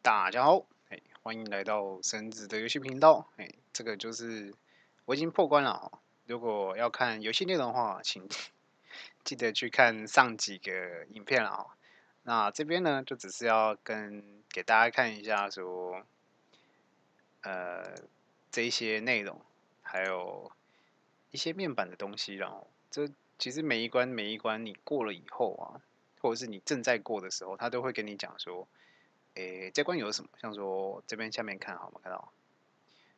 大家好，欢迎来到深紫的游戏频道。这个就是我已经破关了哦。如果要看游戏内容的话，请记得去看上几个影片了哦。那这边呢，就只是要给大家看一下说，这一些内容，还有一些面板的东西然后这其实每一关你过了以后啊，或者是你正在过的时候，他都会跟你讲说。这关有什么？像说这边下面看好吗？看到，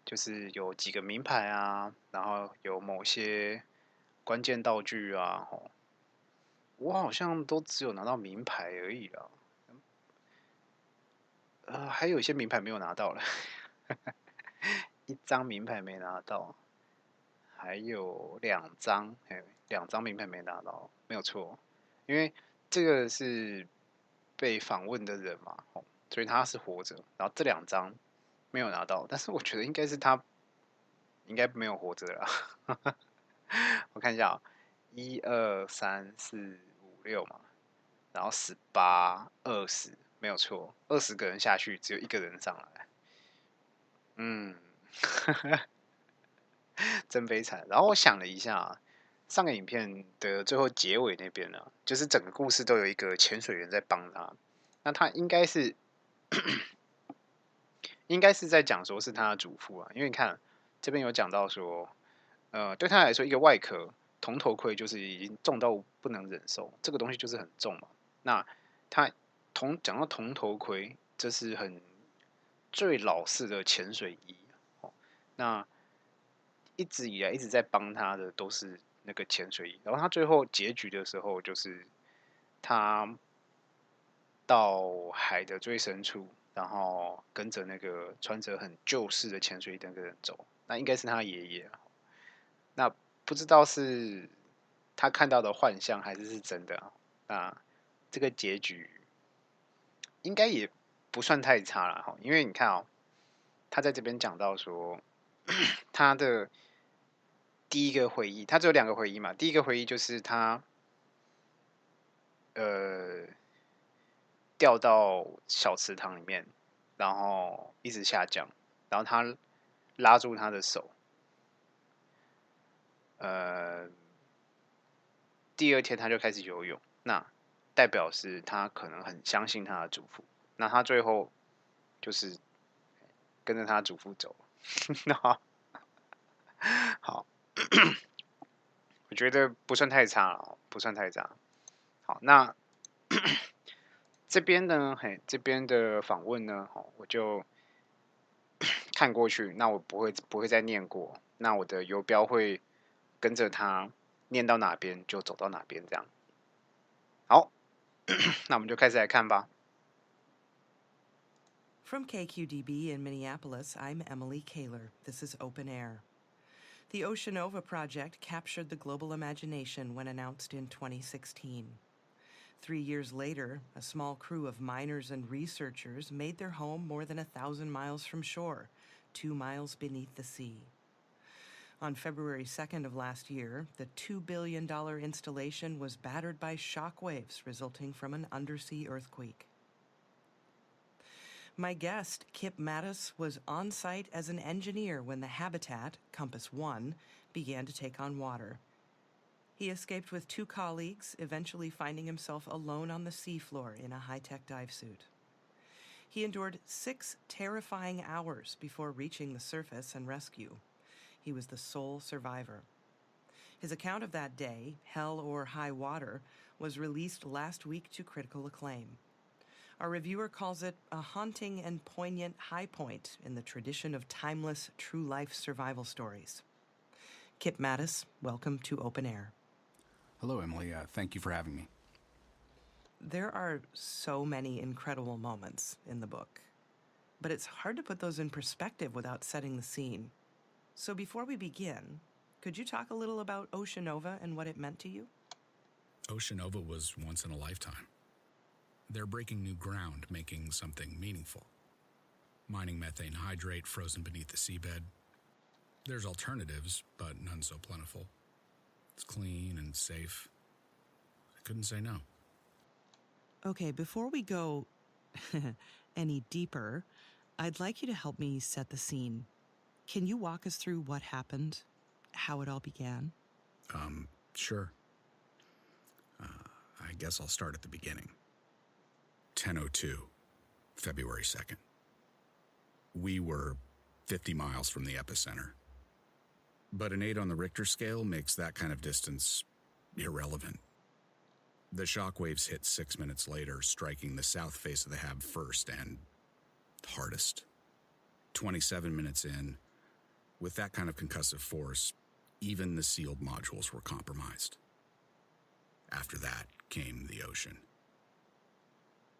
就是有几个名牌啊，然后有某些关键道具啊。吼，我好像都只有拿到名牌而已啦。还有一些名牌没有拿到了，一张名牌没拿到，还有2张名牌没拿到，没有错，因为这个是被访问的人嘛，所以他是活着，然后这2张没有拿到，但是我觉得应该是他应该没有活着啦。我看一下1、2、3、4、5、6嘛，然后18、20，没有错，20个人下去只有1个人上来，嗯，真悲惨。然后我想了一下，上个影片的最后结尾那边呢，就是整个故事都有一个潜水员在帮他，那他应该是在讲说是他的祖父啊，因为你看这边有讲到说，对他来说一个外壳铜头盔就是已经重到不能忍受，这个东西就是很重嘛。那他讲到铜头盔，这是最老式的潜水衣哦。那一直以来一直在帮他的都是那个潜水衣，然后他最后结局的时候就是他到海的最深处，然后跟着那个穿着很旧式的潜水衣的那个人走，那应该是他爷爷。那不知道是他看到的幻象还是真的啊。那这个结局应该也不算太差了，因为你看哦，他在这边讲到说，他的第一个回忆，他只有2个回忆嘛。第一个回忆就是他呃掉到小池塘里面，然后一直下降，然后他拉住他的手，呃，第2天他就开始游泳，那代表是他可能很相信他的祖父，那他最后就是跟着他祖父走。那好，我觉得不算太差了，不算太差。好，那这边呢，这边的访问呢，我就看过去，那我不会再念过，那我的游标会跟着他念到哪边就走到哪边，这样。好，那我们就开始来看吧。From KQDB in Minneapolis, I'm Emily Kaler. This is Open Air. The Oceanova project captured the global imagination when announced in 2016. 3 years later, a small crew of miners and researchers made their home more than 1,000 miles from shore, 2 miles beneath the sea. On February 2nd of last year, the $2 billion installation was battered by shock waves resulting from an undersea earthquake. My guest, Kip Mattas, was on site as an engineer when the habitat, Compass 1, began to take on water. He escaped with 2 colleagues, eventually finding himself alone on the seafloor in a high-tech dive suit. He endured 6 terrifying hours before reaching the surface and rescue. He was the sole survivor. His account of that day, Hell or High Water, was released last week to critical acclaim. Our reviewer calls it a haunting and poignant high point in the tradition of timeless, true-life survival stories. Kip Mattas, welcome to Open Air. Hello, Emily. Thank you for having me. There are so many incredible moments in the book, but it's hard to put those in perspective without setting the scene. So before we begin, could you talk a little about Oceanova and what it meant to you? Oceanova was once in a lifetime. They're breaking new ground, making something meaningful. Mining methane hydrate frozen beneath the seabed. There's alternatives, but none so plentiful. It's clean and safe. I couldn't say no. Okay, before we go any deeper, I'd like you to help me set the scene. Can you walk us through what happened, how it all began? Sure. I guess I'll start at the beginning. 10:02, February 2nd. We were 50 miles from the epicenter. But an 8 on the Richter scale makes that kind of distance irrelevant. The shockwaves hit 6 minutes later, striking the south face of the HAB first and hardest. 27 minutes in, with that kind of concussive force, even the sealed modules were compromised. After that came the ocean.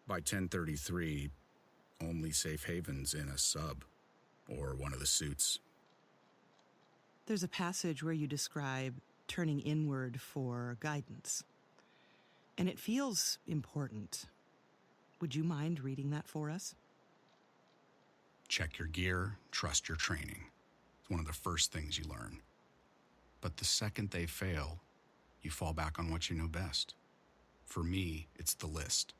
By 10:33, only safe havens in a sub or one of the suits. There's a passage where you describe turning inward for guidance, and it feels important. Would you mind reading that for us? Check your gear, trust your training. It's one of the first things you learn. But the second they fail, you fall back on what you know best. For me, it's the list.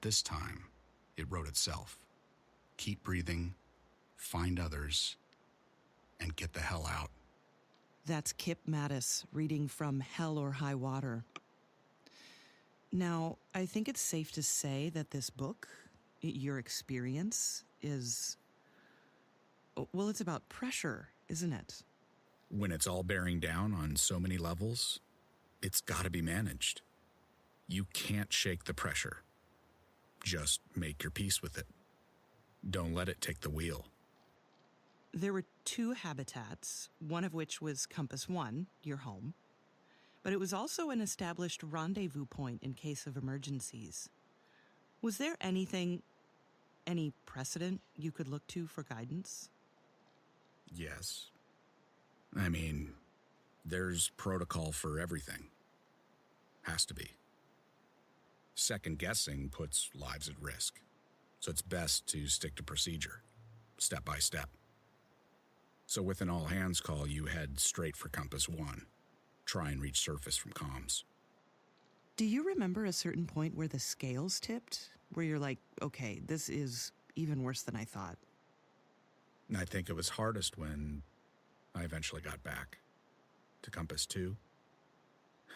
This time, it wrote itself. Keep breathing, find others, and get the hell out. That's Kip Mattas reading from Hell or High Water. Now, I think it's safe to say that this book, your experience, is... well, it's about pressure, isn't it? When it's all bearing down on so many levels, it's got to be managed. You can't shake the pressure. Just make your peace with it. Don't let it take the wheel. There were 2 habitats, one of which was Compass 1, your home, but it was also an established rendezvous point in case of emergencies. Was there any precedent you could look to for guidance? Yes. I mean, there's protocol for everything. Has to be. Second guessing puts lives at risk, so it's best to stick to procedure, step by step. So with an all-hands call, you head straight for Compass 1. Try and reach surface from comms. Do you remember a certain point where the scales tipped? Where you're like, okay, this is even worse than I thought? And I think it was hardest when I eventually got back to Compass 2.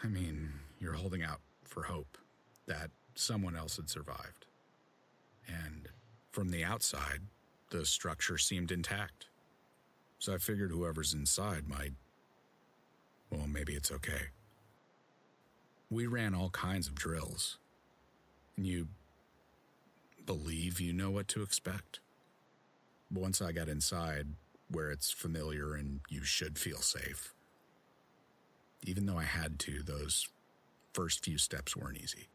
I mean, you're holding out for hope that someone else had survived. And from the outside, the structure seemed intact. So I figured whoever's inside might, well, maybe it's okay. We ran all kinds of drills. And you believe you know what to expect. But once I got inside, where it's familiar and you should feel safe, even though I had to, those first few steps weren't easy.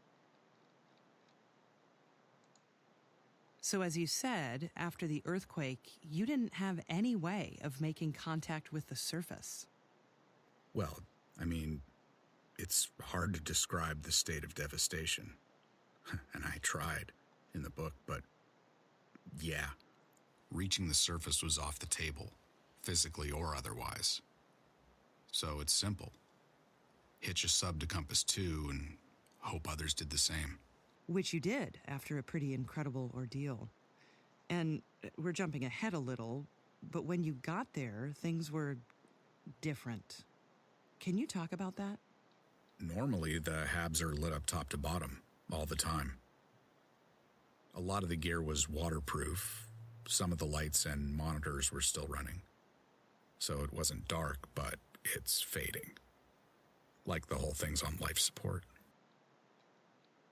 So as you said, after the earthquake, you didn't have any way of making contact with the surface. Well, I mean, it's hard to describe the state of devastation. And I tried in the book, but yeah, reaching the surface was off the table, physically or otherwise. So it's simple. Hitch a sub to Compass 2 and hope others did the same. Which you did after a pretty incredible ordeal. And we're jumping ahead a little, but when you got there, things were different. Can you talk about that? Normally, the HABs are lit up top to bottom all the time. A lot of the gear was waterproof. Some of the lights and monitors were still running. So it wasn't dark, but it's fading. Like the whole thing's on life support.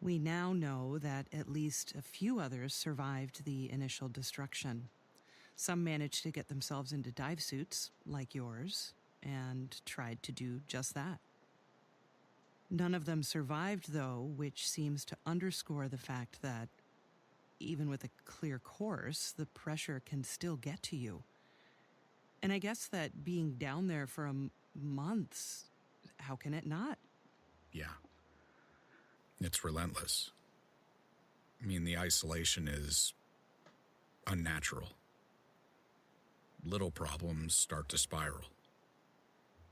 We now know that at least a few others survived the initial destruction. Some managed to get themselves into dive suits, like yours, and tried to do just that. None of them survived, though, which seems to underscore the fact that even with a clear course, the pressure can still get to you. And I guess that being down there for months, how can it not? Yeah. It's relentless. I mean, the isolation is unnatural. Little problems start to spiral.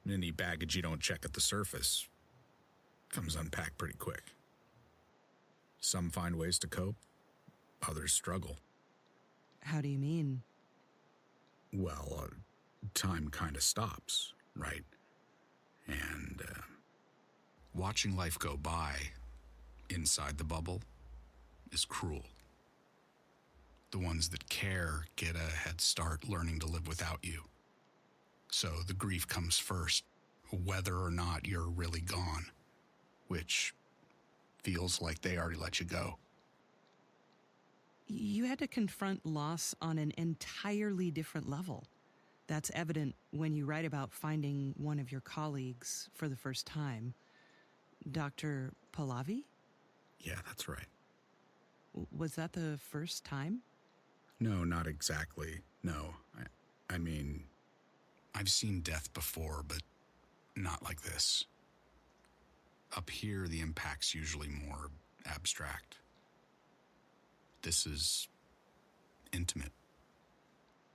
Any baggage you don't check at the surface comes unpacked pretty quick. Some find ways to cope. others struggle. How do you mean? Well, time kind of stops, right? And watching life go by inside the bubble is cruel. The ones that care get a head start learning to live without you. So the grief comes first, whether or not you're really gone, which feels like they already let you go. You had to confront loss on an entirely different level. That's evident when you write about finding one of your colleagues for the first time. Dr. Pahlavi? Yeah, that's right. Was that the first time? No, not exactly. No, I mean, I've seen death before, but not like this. Up here, the impact's usually more abstract. This is intimate.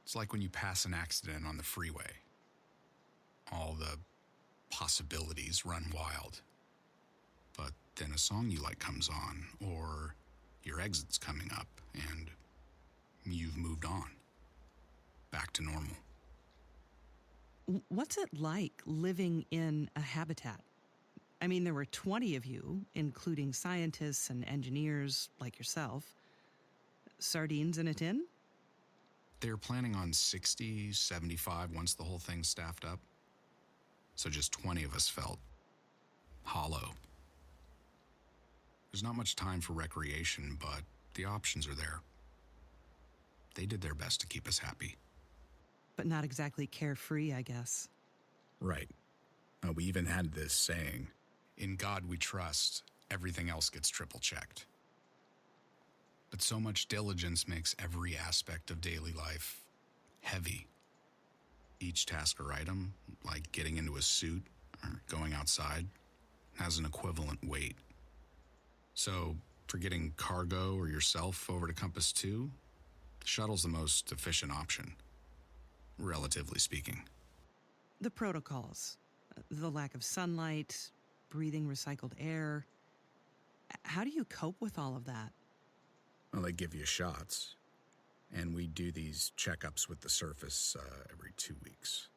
It's like when you pass an accident on the freeway. All the possibilities run wild. But then a song you like comes on, or your exit's coming up, and you've moved on. Back to normal. What's it like living in a habitat? I mean, there were 20 of you, including scientists and engineers like yourself. Sardines in a tin? They're planning on 60, 75 once the whole thing's staffed up. So just 20 of us felt hollow. There's not much time for recreation, but the options are there. They did their best to keep us happy. But not exactly carefree, I guess. Right. We even had this saying, "In God we trust, everything else gets triple-checked." But so much diligence makes every aspect of daily life heavy. Each task or item, like getting into a suit or going outside, has an equivalent weight. So, for getting cargo or yourself over to Compass 2, the shuttle's the most efficient option, relatively speaking. The protocols, the lack of sunlight, breathing recycled air. How do you cope with all of that? Well, they give you shots, and we do these checkups with the surface every 2 weeks.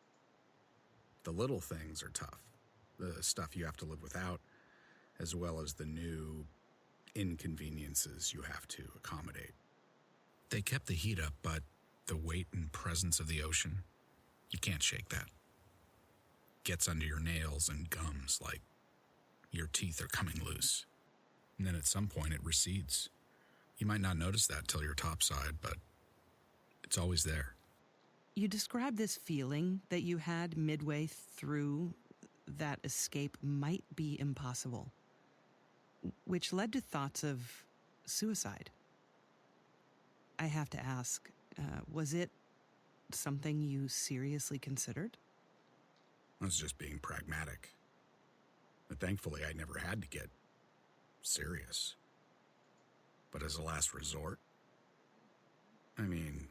The little things are tough, the stuff you have to live without, as well as the new inconveniences you have to accommodate. They kept the heat up, but the weight and presence of the ocean, you can't shake that. Gets under your nails and gums like your teeth are coming loose. And then at some point it recedes. You might not notice that till you're topside, but it's always there. You describe this feeling that you had midway through that escape might be impossible, which led to thoughts of suicide. I have to ask, was it something you seriously considered? I was just being pragmatic. But thankfully, I never had to get serious. But as a last resort, I mean,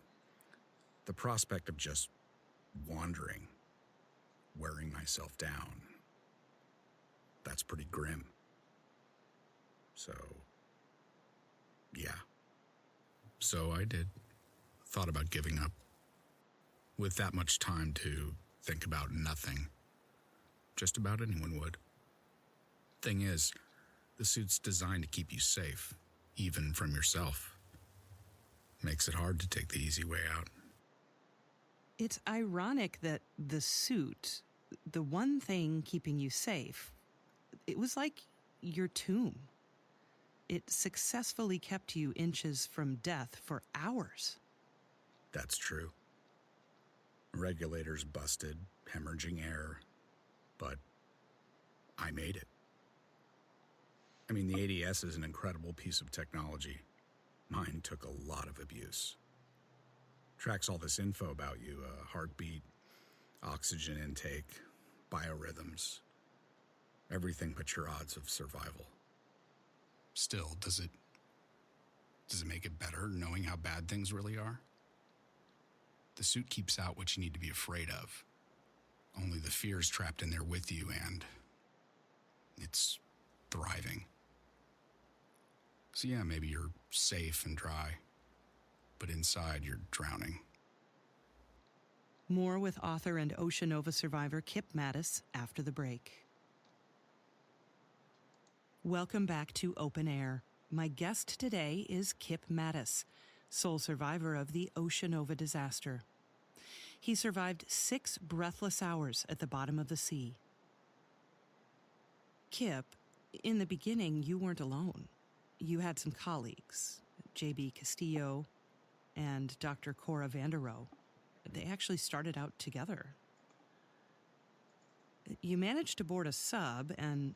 the prospect of just wandering, wearing myself down, that's pretty grim. So, yeah. So I did. Thought about giving up. With that much time to think about nothing, just about anyone would. Thing is, the suit's designed to keep you safe, even from yourself. Makes it hard to take the easy way out. It's ironic that the suit, the one thing keeping you safe, it was like your tomb. It successfully kept you inches from death for hours. That's true. Regulators busted, hemorrhaging air, but I made it. I mean, the ADS is an incredible piece of technology. Mine took a lot of abuse. Tracks all this info about you, heartbeat, oxygen intake, biorhythms, everything but your odds of survival. Still, does it make it better knowing how bad things really are? The suit keeps out what you need to be afraid of. Only the fear's trapped in there with you, and it's thriving. So yeah, maybe you're safe and dry, but inside you're drowning. More with author and Oceanova survivor Kip Mattas after the break. Welcome back to Open Air. My guest today is Kip Mattas, sole survivor of the Oceanova disaster. He survived 6 breathless hours at the bottom of the sea. Kip, in the beginning, you weren't alone. You had some colleagues, J.B. Castillo and Dr. Cora Vanderoe. They actually started out together. You managed to board a sub and,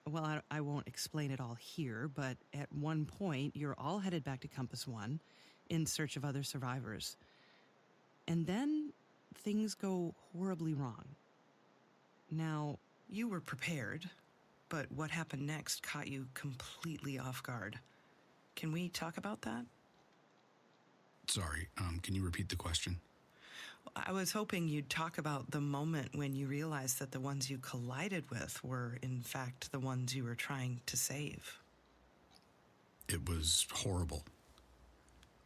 well, I won't explain it all here, but at one point, you're all headed back to Compass One in search of other survivors. And then things go horribly wrong. Now, you were prepared, but what happened next caught you completely off guard. Can we talk about that? Sorry, can you repeat the question? I was hoping you'd talk about the moment when you realized that the ones you collided with were, in fact, the ones you were trying to save. It was horrible.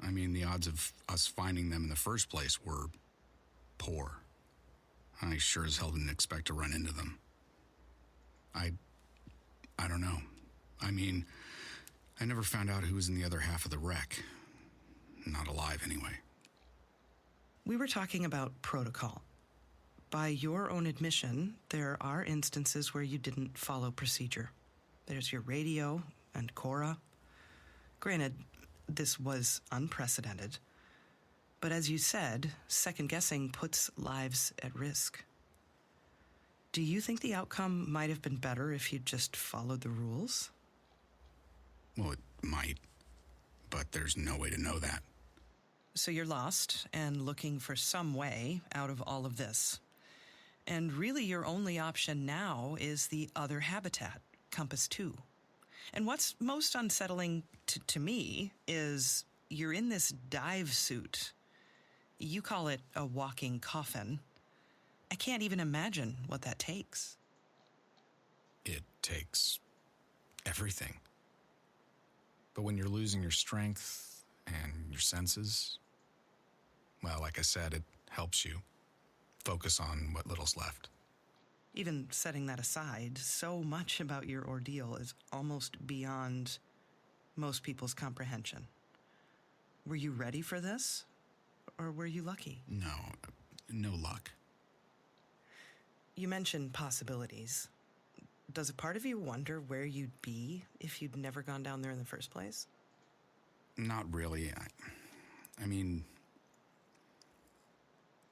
I mean, the odds of us finding them in the first place were poor. I sure as hell didn't expect to run into them. I don't know. I mean, I never found out who was in the other half of the wreck. Not alive, anyway. We were talking about protocol. By your own admission, there are instances where you didn't follow procedure. There's your radio and Cora. Granted, this was unprecedented. But as you said, second-guessing puts lives at risk. Do you think the outcome might have been better if you'd just followed the rules? Well, it might. But there's no way to know that. So you're lost and looking for some way out of all of this. And really your only option now is the other habitat, Compass 2. And what's most unsettling to me is you're in this dive suit. You call it a walking coffin. I can't even imagine what that takes. It takes everything. But when you're losing your strength and your senses, well, like I said, it helps you focus on what little's left. Even setting that aside, so much about your ordeal is almost beyond most people's comprehension. Were you ready for this? Or were you lucky? No luck. You mentioned possibilities. Does a part of you wonder where you'd be if you'd never gone down there in the first place? Not really. I mean,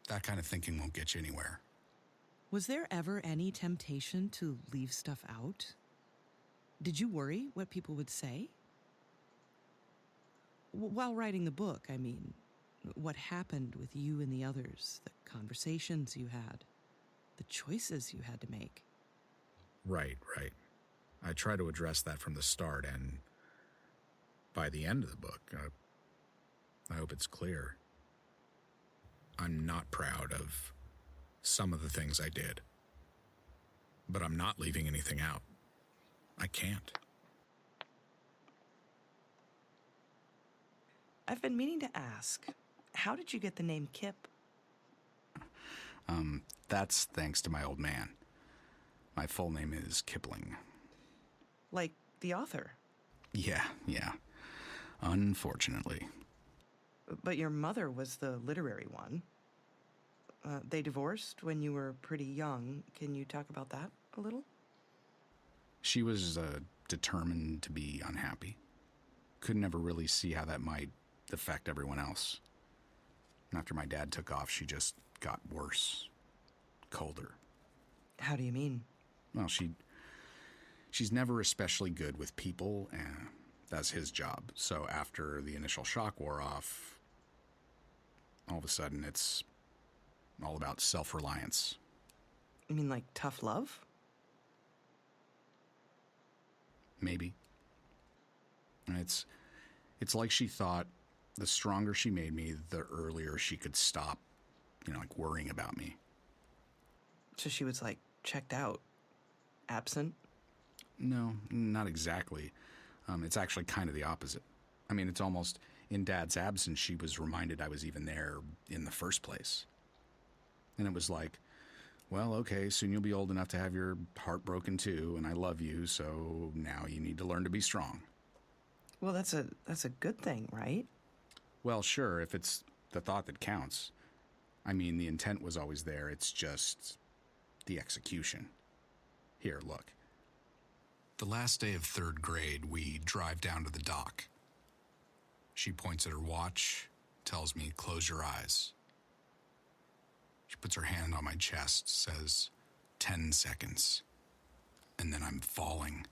that kind of thinking won't get you anywhere. Was there ever any temptation to leave stuff out? Did you worry what people would say? While writing the book, I mean, what happened with you and the others, the conversations you had, the choices you had to make. Right. I try to address that from the start, and by the end of the book, I hope it's clear. I'm not proud of some of the things I did, but I'm not leaving anything out. I can't. I've been meaning to ask, how did you get the name Kip? That's thanks to my old man. My full name is Kipling. Like the author? Yeah. Unfortunately. But your mother was the literary one. They divorced when you were pretty young. Can you talk about that a little? She was determined to be unhappy. Could never really see how that might affect everyone else. After my dad took off, she just got worse. Colder. How do you mean? Well, she's never especially good with people, and that's his job. So after the initial shock wore off, all of a sudden it's all about self-reliance. You mean like tough love? Maybe. And it's like she thought the stronger she made me, the earlier she could stop, like worrying about me. So she was like checked out, absent? No, not exactly. It's actually kind of the opposite. I mean, it's almost In Dad's absence, she was reminded I was even there in the first place. And it was like, well, okay, soon you'll be old enough to have your heart broken too, and I love you, so now you need to learn to be strong. Well, that's a good thing, right? Well, sure, if it's the thought that counts. I mean, the intent was always there, it's just the execution. Here, look. The last day of 3rd grade, we drive down to the dock. She points at her watch, tells me, close your eyes. She puts her hand on my chest, says, 10 seconds. And then I'm falling.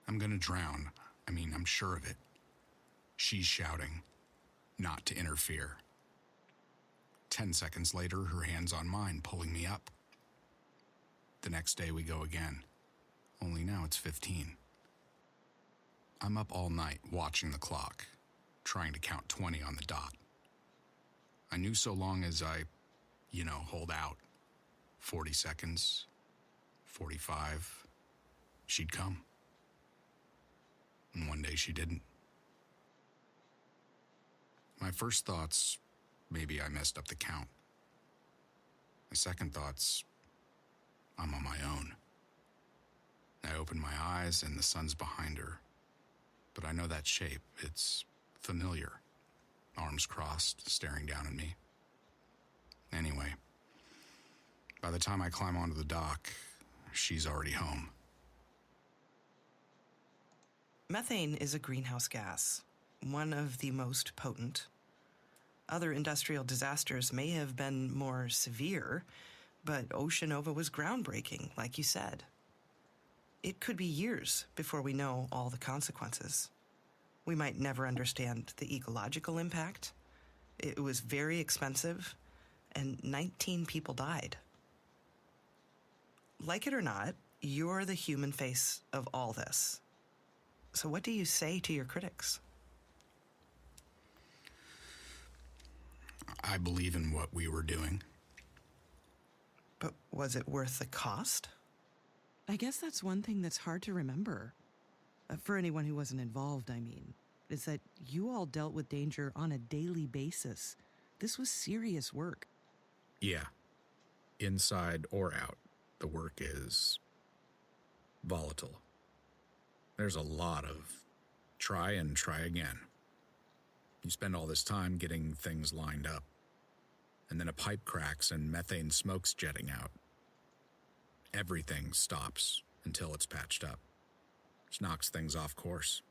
I'm gonna drown. I mean, I'm sure of it. She's shouting, not to interfere. 10 seconds later, her hand's on mine, pulling me up. The next day we go again. Only now it's 15. I'm up all night watching the clock, trying to count 20 on the dot. I knew so long as I, hold out. 40 seconds, 45, she'd come. And one day she didn't. My first thoughts, maybe I messed up the count. My second thoughts, I'm on my own. I open my eyes and the sun's behind her. But I know that shape. It's familiar. Arms crossed, staring down at me. Anyway, by the time I climb onto the dock, she's already home. Methane is a greenhouse gas, one of the most potent. Other industrial disasters may have been more severe, but Ocean Nova was groundbreaking, like you said. It could be years before we know all the consequences. We might never understand the ecological impact. It was very expensive, and 19 people died. Like it or not, you're the human face of all this. So what do you say to your critics? I believe in what we were doing. But was it worth the cost? I guess that's one thing that's hard to remember. For anyone who wasn't involved, I mean, is that you all dealt with danger on a daily basis. This was serious work. Yeah. Inside or out, the work is volatile. There's a lot of try and try again. You spend all this time getting things lined up, and then a pipe cracks and methane smoke's jetting out. Everything stops until it's patched up. Just knocks things off course.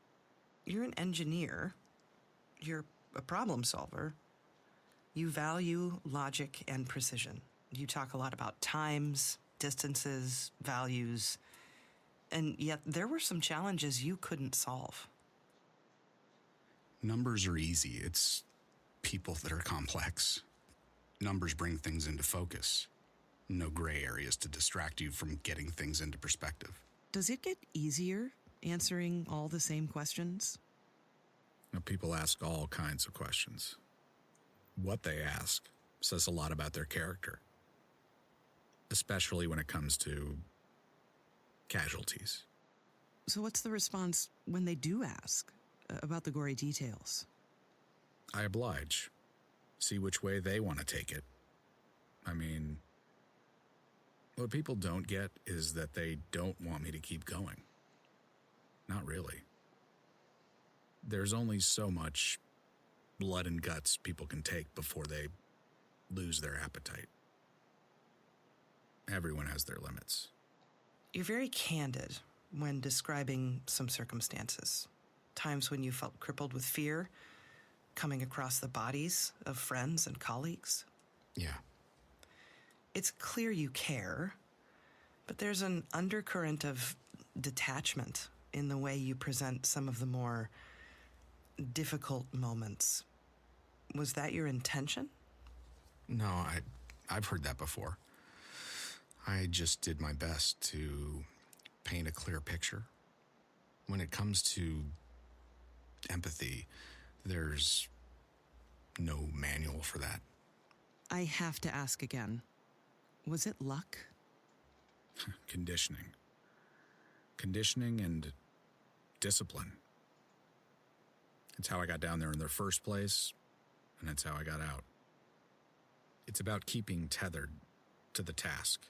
You're an engineer. You're a problem solver. You value logic and precision. You talk a lot about times, distances, values, and yet there were some challenges you couldn't solve. Numbers are easy. It's people that are complex. Numbers bring things into focus. No gray areas to distract you from getting things into perspective. Does it get easier answering all the same questions? People ask all kinds of questions. What they ask says a lot about their character, especially when it comes to casualties. So what's the response when they do ask about the gory details? I oblige. See which way they want to take it. I mean, what people don't get is that they don't want me to keep going. Not really. There's only so much blood and guts people can take before they lose their appetite. Everyone has their limits. You're very candid when describing some circumstances. Times when you felt crippled with fear, coming across the bodies of friends and colleagues. Yeah. It's clear you care, but there's an undercurrent of detachment in the way you present some of the more difficult moments. Was that your intention? No, I've heard that before. I just did my best to paint a clear picture. When it comes to empathy, there's no manual for that. I have to ask again. Was it luck? Conditioning. Conditioning and discipline. It's how I got down there in the first place, and that's how I got out. It's about keeping tethered to the task.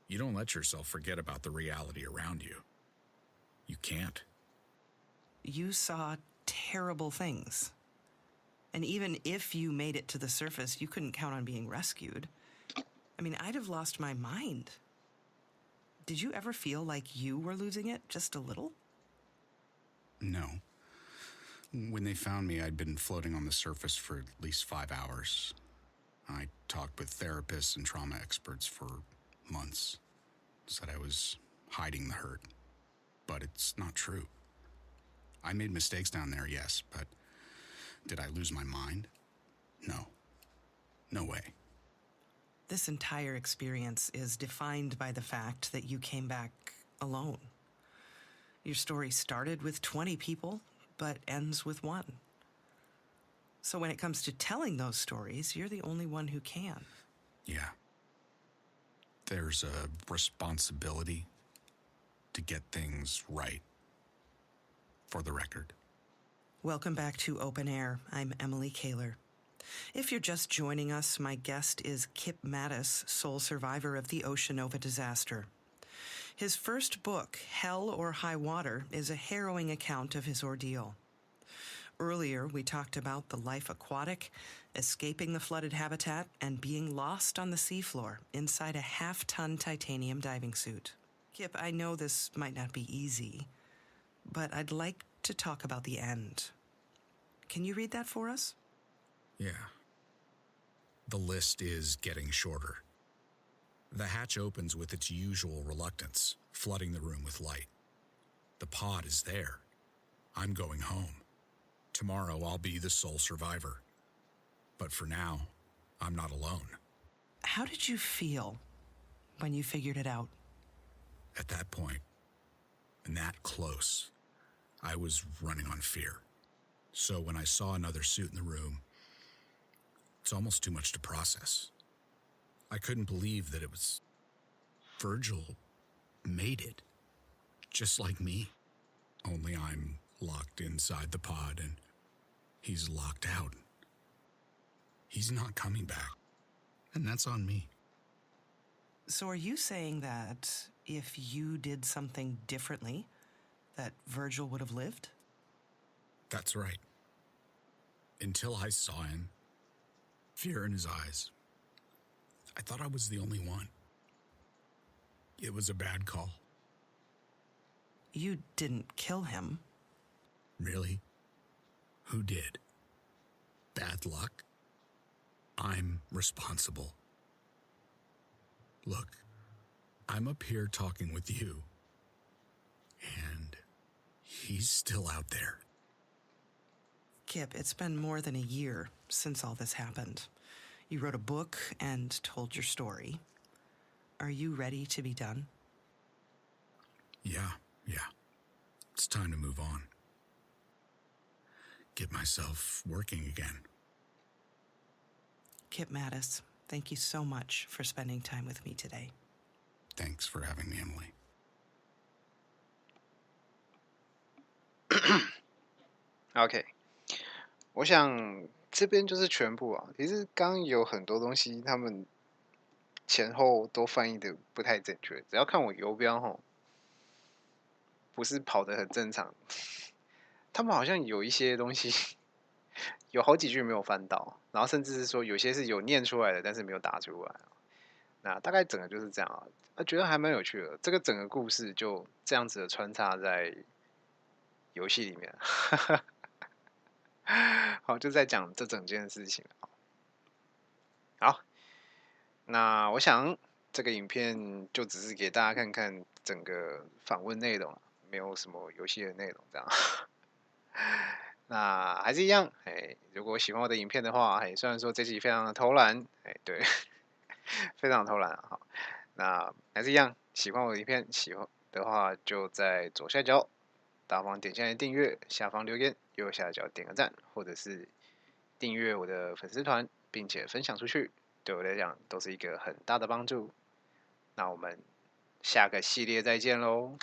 You don't let yourself forget about the reality around you. You can't. You saw terrible things. And even if you made it to the surface, you couldn't count on being rescued. I mean, I'd have lost my mind. Did you ever feel like you were losing it just a little? No. When they found me, I'd been floating on the surface for at least 5 hours. I talked with therapists and trauma experts for months. Said I was hiding the hurt. But it's not true. I made mistakes down there, yes, but did I lose my mind? No. No way. This entire experience is defined by the fact that you came back alone. Your story started with 20 people, but ends with 1. So when it comes to telling those stories, you're the only one who can. Yeah. There's a responsibility to get things right. For the record. Welcome back to Open Air. I'm Emily Kaler. If you're just joining us, my guest is Kip Mattas, sole survivor of the Ocean Nova disaster. His first book, Hell or High Water, is a harrowing account of his ordeal. Earlier, we talked about the life aquatic, escaping the flooded habitat, and being lost on the seafloor inside a half-ton titanium diving suit. Kip, I know this might not be easy, but I'd like to talk about the end. Can you read that for us? Yeah. The list is getting shorter. The hatch opens with its usual reluctance, flooding the room with light. The pod is there. I'm going home. Tomorrow I'll be the sole survivor. But for now, I'm not alone. How did you feel when you figured it out? At that point, and that close, I was running on fear. So when I saw another suit in the room, it's almost too much to process. I couldn't believe that it was... Virgil made it. Just like me. Only I'm locked inside the pod and he's locked out. He's not coming back. And that's on me. So are you saying that if you did something differently, that Virgil would have lived? That's right. Until I saw him, fear in his eyes, I thought I was the only one. It was a bad call. You didn't kill him. Really? Who did? Bad luck? I'm responsible. Look, I'm up here talking with you, and he's still out there. Kip, it's been more than a year since all this happened. You wrote a book and told your story. Are you ready to be done? Yeah. It's time to move on. Get myself working again. Kip Mattas, thank you so much for spending time with me today. Thanks for having me, Emily. OK， 我想这边就是全部啊。其实刚有很多东西，他们前后都翻译的不太正确。只要看我游标吼，不是跑得很正常，他们好像有一些东西，有好几句没有翻到，然后甚至是说有些是有念出来的，但是没有打出来。那大概整个就是这样啊，觉得还蛮有趣的。这个整个故事就这样子的穿插在游戏里面。好，就在讲这整件事情。好，那我想这个影片就只是给大家看看整个访问内容，没有什么游戏的内容这样。那还是一样，如果喜欢我的影片的话，虽然说这集非常的偷懒，对，非常偷懒啊。那还是一样，喜欢我的影片，喜欢的话就在左下角大方点下来订阅，下方留言，右下角点个赞，或者是订阅我的粉丝团，并且分享出去，对我来讲都是一个很大的帮助。那我们下个系列再见喽。